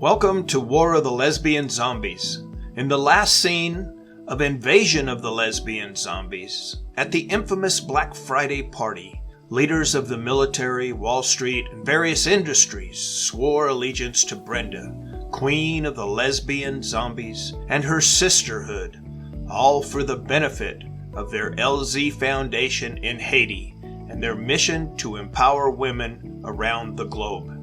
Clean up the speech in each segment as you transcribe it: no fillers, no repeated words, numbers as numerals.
Welcome to War of the Lesbian Zombies. In the last scene of Invasion of the Lesbian Zombies, at the infamous Black Friday party, leaders of the military, Wall Street, and various industries swore allegiance to Brenda, queen of the lesbian zombies, and her sisterhood, all for the benefit of their LZ Foundation in Haiti and their mission to empower women around the globe.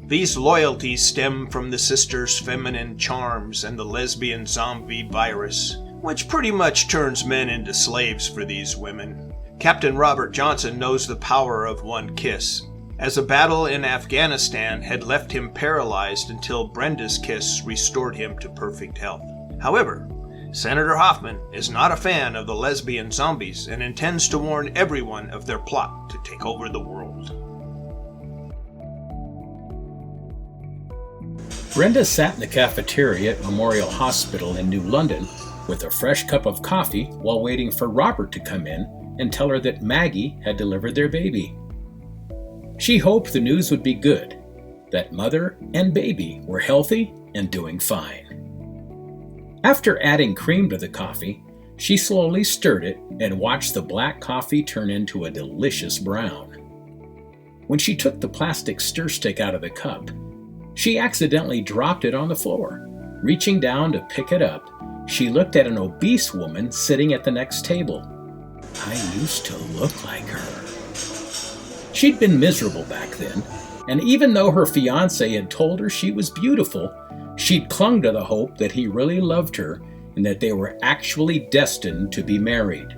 These loyalties stem from the sisters' feminine charms and the lesbian zombie virus, which pretty much turns men into slaves for these women. Captain Robert Johnson knows the power of one kiss, as a battle in Afghanistan had left him paralyzed until Brenda's kiss restored him to perfect health. However, Senator Hoffman is not a fan of the lesbian zombies and intends to warn everyone of their plot to take over the world. Brenda sat in the cafeteria at Memorial Hospital in New London with a fresh cup of coffee while waiting for Robert to come in and tell her that Maggie had delivered their baby. She hoped the news would be good, that mother and baby were healthy and doing fine. After adding cream to the coffee, she slowly stirred it and watched the black coffee turn into a delicious brown. When she took the plastic stir stick out of the cup, she accidentally dropped it on the floor. Reaching down to pick it up, she looked at an obese woman sitting at the next table. I used to look like her. She'd been miserable back then, and even though her fiancé had told her she was beautiful, she'd clung to the hope that he really loved her and that they were actually destined to be married.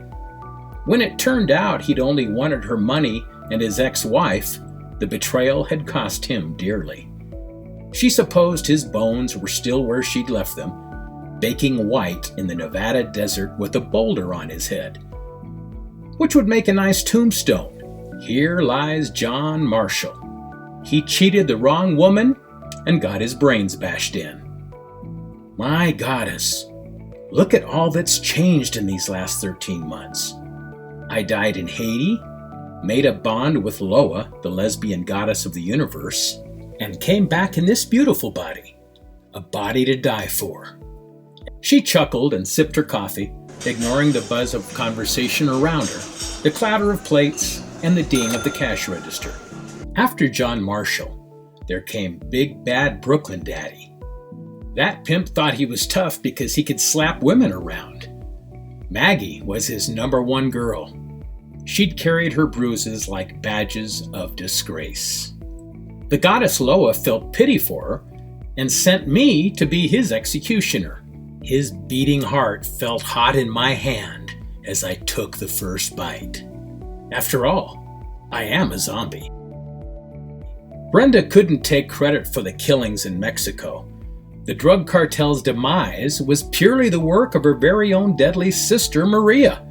When it turned out he'd only wanted her money and his ex-wife, the betrayal had cost him dearly. She supposed his bones were still where she'd left them, baking white in the Nevada desert with a boulder on his head, which would make a nice tombstone. Here lies John Marshall. He cheated the wrong woman and got his brains bashed in. My goddess, look at all that's changed in these last 13 months. I died in Haiti, made a bond with Loa, the lesbian goddess of the universe, and came back in this beautiful body, a body to die for. She chuckled and sipped her coffee, ignoring the buzz of conversation around her, the clatter of plates, and the ding of the cash register. After John Marshall, there came Big Bad Brooklyn Daddy. That pimp thought he was tough because he could slap women around. Maggie was his number one girl. She'd carried her bruises like badges of disgrace. The goddess Loa felt pity for her and sent me to be his executioner. His beating heart felt hot in my hand as I took the first bite. After all, I am a zombie. Brenda couldn't take credit for the killings in Mexico. The drug cartel's demise was purely the work of her very own deadly sister, Maria.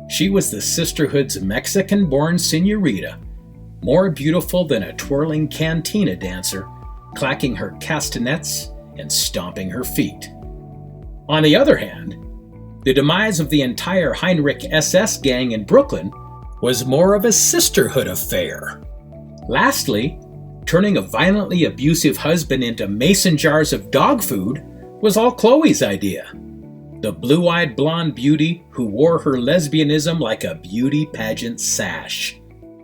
She was the Sisterhood's Mexican-born señorita, more beautiful than a twirling cantina dancer, clacking her castanets and stomping her feet. On the other hand, the demise of the entire Heinrich SS gang in Brooklyn was more of a sisterhood affair. Lastly, turning a violently abusive husband into mason jars of dog food was all Chloe's idea. The blue-eyed blonde beauty who wore her lesbianism like a beauty pageant sash.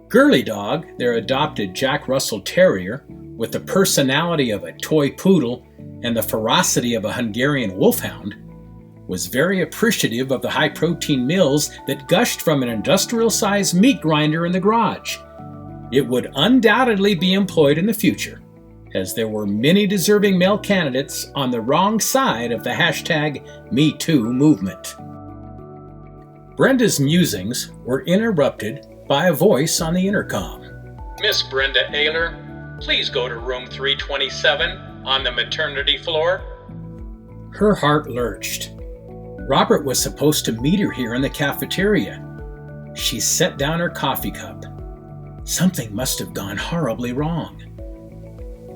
Girly Dog, their adopted Jack Russell Terrier, with the personality of a toy poodle and the ferocity of a Hungarian wolfhound, was very appreciative of the high-protein meals that gushed from an industrial-sized meat grinder in the garage. It would undoubtedly be employed in the future, as there were many deserving male candidates on the wrong side of the #MeToo movement. Brenda's musings were interrupted by a voice on the intercom. Miss Brenda Ayler, please go to room 327 on the maternity floor. Her heart lurched. Robert was supposed to meet her here in the cafeteria. She set down her coffee cup. Something must have gone horribly wrong.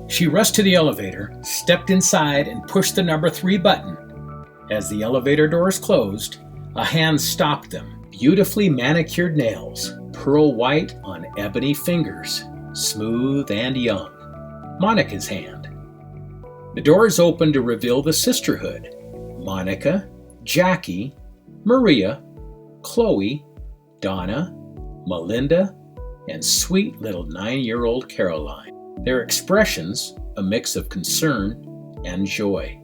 She rushed to the elevator, stepped inside, and pushed the number 3 button. As the elevator doors closed, a hand stopped them. Beautifully manicured nails, pearl white on ebony fingers, smooth and young. Monica's hand. The doors opened to reveal the Sisterhood: Monica, Jackie, Maria, Chloe, Donna, Melinda, and sweet little 9-year-old Caroline. Their expressions, a mix of concern and joy.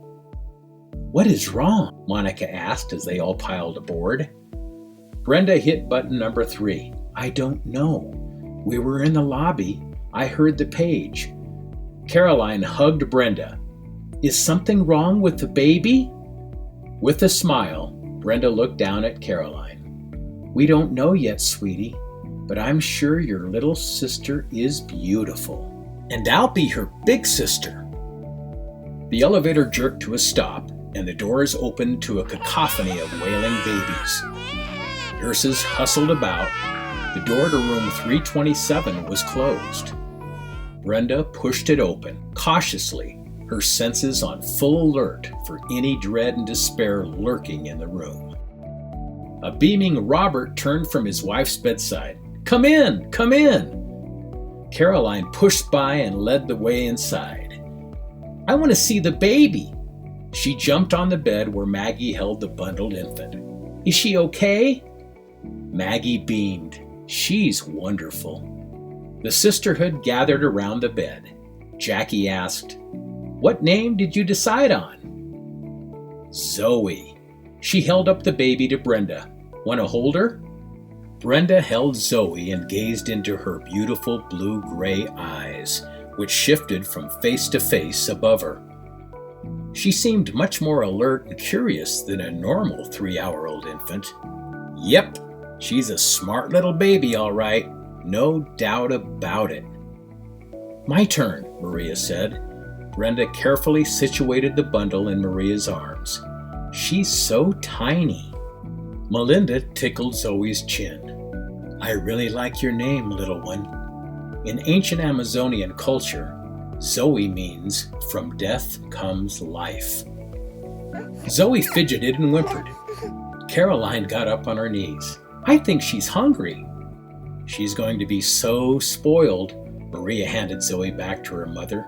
"What is wrong?" Monica asked as they all piled aboard. Brenda hit button number 3. "I don't know. We were in the lobby. I heard the page." Caroline hugged Brenda. "Is something wrong with the baby?" With a smile, Brenda looked down at Caroline. "We don't know yet, sweetie, but I'm sure your little sister is beautiful. And I'll be her big sister." The elevator jerked to a stop, and the doors opened to a cacophony of wailing babies. Nurses hustled about. The door to room 327 was closed. Brenda pushed it open, cautiously, her senses on full alert for any dread and despair lurking in the room. A beaming Robert turned from his wife's bedside. "Come in! Come in!" Caroline pushed by and led the way inside. "I want to see the baby." She jumped on the bed where Maggie held the bundled infant. "Is she okay?" Maggie beamed. "She's wonderful." The Sisterhood gathered around the bed. Jackie asked, "What name did you decide on?" "Zoey." She held up the baby to Brenda. "Want to hold her?" Brenda held Zoey and gazed into her beautiful blue-gray eyes, which shifted from face to face above her. She seemed much more alert and curious than a normal 3-hour-old infant. "Yep, she's a smart little baby, all right. No doubt about it." "My turn," Maria said. Brenda carefully situated the bundle in Maria's arms. "She's so tiny." Melinda tickled Zoe's chin. "I really like your name, little one." In ancient Amazonian culture, Zoe means "from death comes life." Zoe fidgeted and whimpered. Caroline got up on her knees. "I think she's hungry." "She's going to be so spoiled." Maria handed Zoe back to her mother.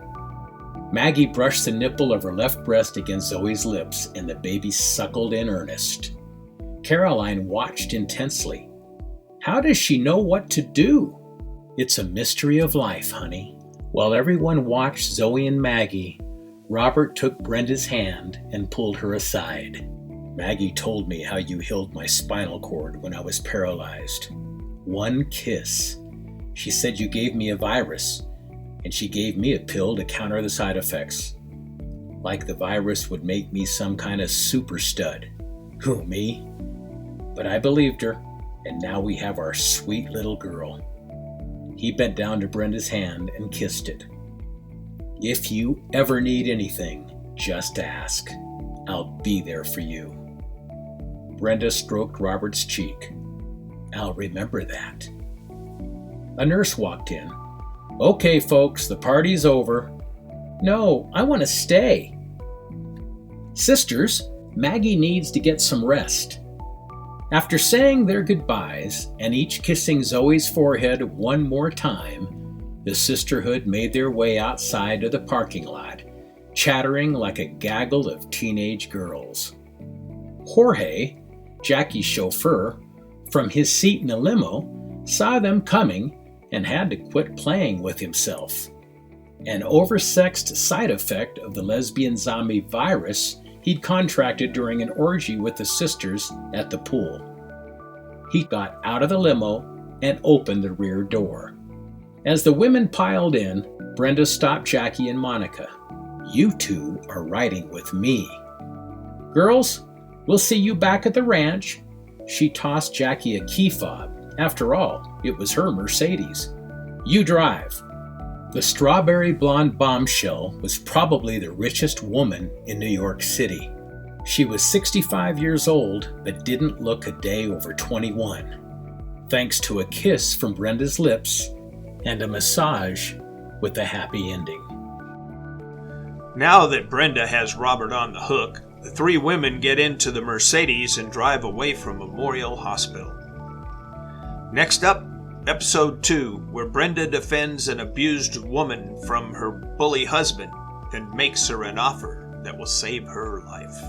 Maggie brushed the nipple of her left breast against Zoe's lips, and the baby suckled in earnest. Caroline watched intensely. How does she know what to do? It's a mystery of life, honey. While everyone watched Zoe and Maggie, Robert took Brenda's hand and pulled her aside. "Maggie told me how you healed my spinal cord when I was paralyzed. One kiss. She said you gave me a virus, and she gave me a pill to counter the side effects. Like the virus would make me some kind of super stud. Who, me? But I believed her, and now we have our sweet little girl." He bent down to Brenda's hand and kissed it. "If you ever need anything, just ask. I'll be there for you." Brenda stroked Robert's cheek. "I'll remember that." A nurse walked in. "Okay, folks, the party's over." "No, I want to stay." "Sisters, Maggie needs to get some rest." After saying their goodbyes and each kissing Zoe's forehead one more time, the Sisterhood made their way outside to the parking lot, chattering like a gaggle of teenage girls. Jorge, Jackie's chauffeur, from his seat in the limo, saw them coming and had to quit playing with himself. An oversexed side effect of the lesbian zombie virus he'd contracted during an orgy with the sisters at the pool. He got out of the limo and opened the rear door. As the women piled in, Brenda stopped Jackie and Monica. "You two are riding with me." "Girls, we'll see you back at the ranch." She tossed Jackie a key fob. After all, it was her Mercedes. "You drive." The strawberry blonde bombshell was probably the richest woman in New York City. She was 65 years old, but didn't look a day over 21, thanks to a kiss from Brenda's lips and a massage with a happy ending. Now that Brenda has Robert on the hook, the three women get into the Mercedes and drive away from Memorial Hospital. Next up, Episode 2, where Brenda defends an abused woman from her bully husband. and makes her an offer that will save her life.